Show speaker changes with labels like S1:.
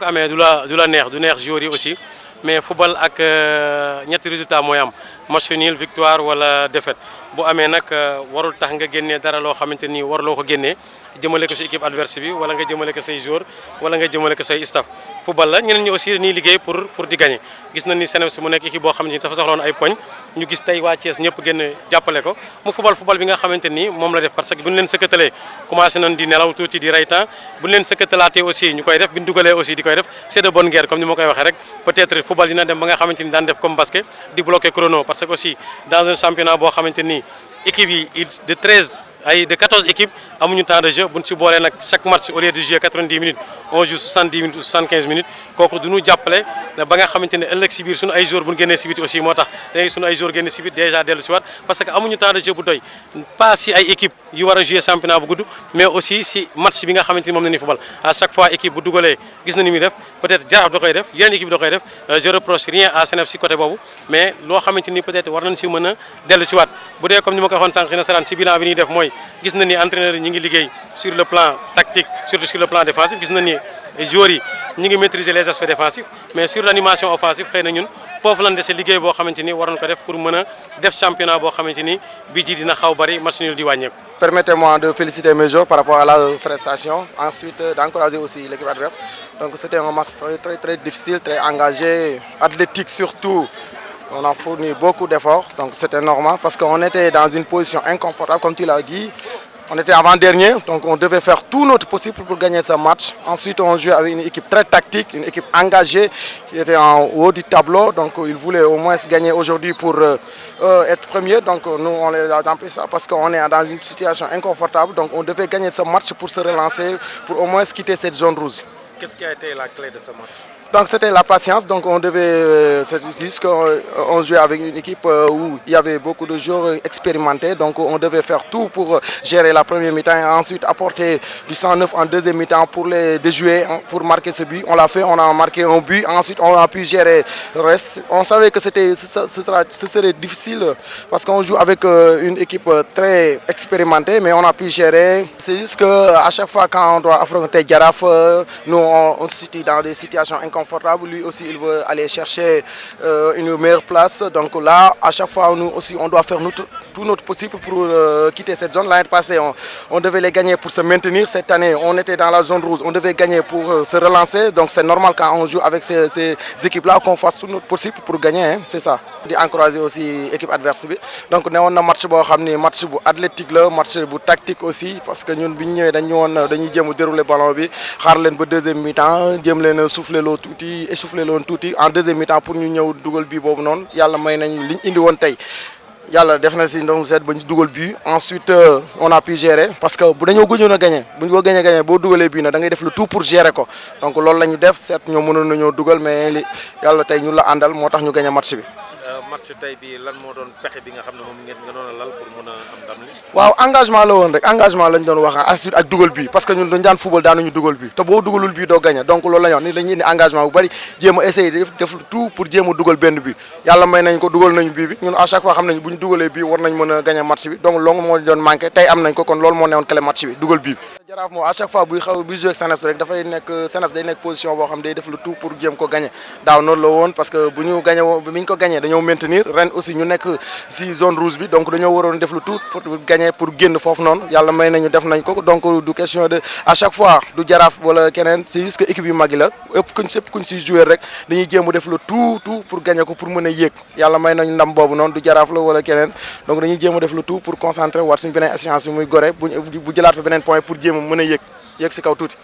S1: ko amee du la neex du neex joueurs yi aussi mais football ak ñetti résultat mooy am match nul victoire wala défaite bu amee nag warul tax nga génnee dara loo xamante ni warloo ko génnee jëmale ko si équipe adverse bi wala nga jëmale ko say joueurs wala nga jëmale ko say staff football la ñeneen ñi aussi dañuy liggéey pour di gagner gis nañ ni CNEPS mu nekk équipe boo xamante ni dafa soxla woon ay poñ ñu gis tey waa Thiès ñëpp gën a jàppale ko mu football bi nga xamante ni moom la def parce que bu ñu leen sëkkatalee commencé nañ di nelaw tuuti di rey temps bu ñu leen sëkkatalaatee aussi ñu koy def bi ñu dugalee aussi di koy def c'est de bonne guerre comme ni ma koy waxee rek peut-être football dina dem ba nga xamante ni daan def comme basket di bloquer chrono parce que aussi dans un championnat boo xamante ni équipe yi de 14 équipes amuñu temps de jeu buñ si boolee nag chaque match au lieu de jouer 90 minutes on joue 70 minutes ou 75 minutes kooku du ñu jàppale ba nga xamante ne ëllëg si biir suñu ay joueurs bu ñu génnee si biti aussi moo tax dañuy suñu ay joueurs génne si biti déjà dellu si waat parce que amuñu temps de jeu bu doy pas si ay équipe yu war a jouer championnat bu gudd mais aussi si match bi nga xamante ni moom la ñuy football à chaque fois équipe bu dugalee gis na ni muy def peut-être Jaraaf da koy def yeneen équipe da koy def je reproche rien à CNEPS si côté boobu mais loo xamante ni peut-être war nañ si mën a dellu si waat bu dee comme ni ma ko waxoon sànq si nasaraan si bilan bi ñuy def mooy gis na ni entraîneurs yi ñu ngi liggéey sur le plan tactique surtout sur le plan défensif gis na ni joueurs yi ñu ngi maîtriser les aspects défensifs mais sur l'animation offensive xëy na ñun foofu lañ dese liggéey boo xamante ni waroon ko def pour mën a def championnat boo xamante ni bii ji dina xaw bari match nul di wàññeeku.
S2: Permettez-moi de féliciter mes joueurs par rapport à la prestation, ensuite d'encourager aussi l'équipe adverse. Donc c'était un match très difficile, très engagé, athlétique surtout. On a fourni beaucoup d'efforts, donc c'était normal parce qu'on était dans une position inconfortable, comme tu l'as dit. On était avant-dernier, donc on devait faire tout notre possible pour gagner ce match. Ensuite, on jouait avec une équipe très tactique, une équipe engagée qui était en haut du tableau. Donc ils voulaient au moins gagner aujourd'hui pour être premier. Donc nous, on les a empêchés ça parce qu'on est dans une situation inconfortable. Donc on devait gagner ce match pour se relancer, pour au moins quitter cette zone rouge.
S3: Qu'est-ce qui a été la clé de ce match?
S2: Donc c'était la patience, donc on devait, c'est juste qu'on jouait avec une équipe où il y avait beaucoup de joueurs expérimentés, donc on devait faire tout pour gérer la première mi-temps et ensuite apporter du 109 en deuxième mi-temps pour les déjouer, pour marquer ce but. On l'a fait, on a marqué un but, ensuite on a pu gérer le reste. On savait que ce serait difficile parce qu'on joue avec une équipe très expérimentée, mais on a pu gérer. C'est juste qu'à chaque fois quand on doit affronter Jaraaf, nous on se situe dans des situations inconfortables. Lui aussi, il veut aller chercher une meilleure place. Donc là, à chaque fois, nous aussi, on doit faire tout notre possible pour quitter cette zone. L'année passée, on devait les gagner pour se maintenir. Cette année, on était dans la zone rouge. On devait gagner pour se relancer. Donc c'est normal quand on joue avec ces équipes-là qu'on fasse tout notre possible pour gagner. Hein, c'est ça. Di encourager aussi l'équipe adverse. Donc nous avons un match match athlétique, match tactique aussi. Parce que nous avons déroulé le ballon. Nous deuxième mi-temps, nous souffler l'eau tuuti essoufflé loon tuuti en deuxième mi-temps pour ñu ñëw dugal bii boobu noonu yàlla may nañu liñ indi woon tey yàlla def na si donc seet ba ñu dugal bii ensuite on a pu gérer parce que bu dañoo gëjoon a gagné bu ñu ko gagné boo dugalee bii nag da ngay def le tout pour gérer ko donc loolu la ñu def seet ñoo mënoon nañoo dugal mais li yàlla tey ñu la àndal moo tax ñu gagné match bi.
S3: match tey bi lan moo doon pexe bi nga xam ne moom ngeen doon lal pour mën a am ndam li.
S2: waaw engagement la woon rek engagement lañ doon wax ensuite ak dugal bi parce que ñun dañ daan football daanuñu dugal bi te boo dugalul bii doo gagné donc loolu la ñu wax ni dañuy indi engagement bu bari jéem a essayer def tout pour jéem a dugal benn bi yàlla may nañ ko dugal nañu bii bi ñun à chaque fois xam nañ bu ñu dugalee bii war nañ mën a gagné match bi donc loolu moo doon manqué tey am nañ ko kon loolu moo newoon clé match bi dugal bii. Jaraaf moom à chaque fois buy joué ak CNEPS rek dafay nekk CNEPS day nekk position boo xam day def le tout pour jéem ko gagné daaw noonu la woon parce que bu ñu gagné woon bi ñu ko gagné dañoo maintenir ren aussi ñu nekk si zone rouge bi donc dañoo waroon def le tout pour gagner pour génn foofu noonu yàlla may nañu def nañ ko donc du question de à chaque fois du Jaraaf wala keneen c'est juste que équipe yu mag yi la ëpp kuñ si joué rek dañuy jéem a def le tout pour gagner ko pour mën a yéeg yàlla may nañu ndam boobu noonu du Jaraaf la wala keneen donc dañuy jéem a def le tout pour concentrer waat suñu beneen échéance bi muy Gorée bu jëlaat fa beneen point pour jéem a mën a yéeg si kaw tuuti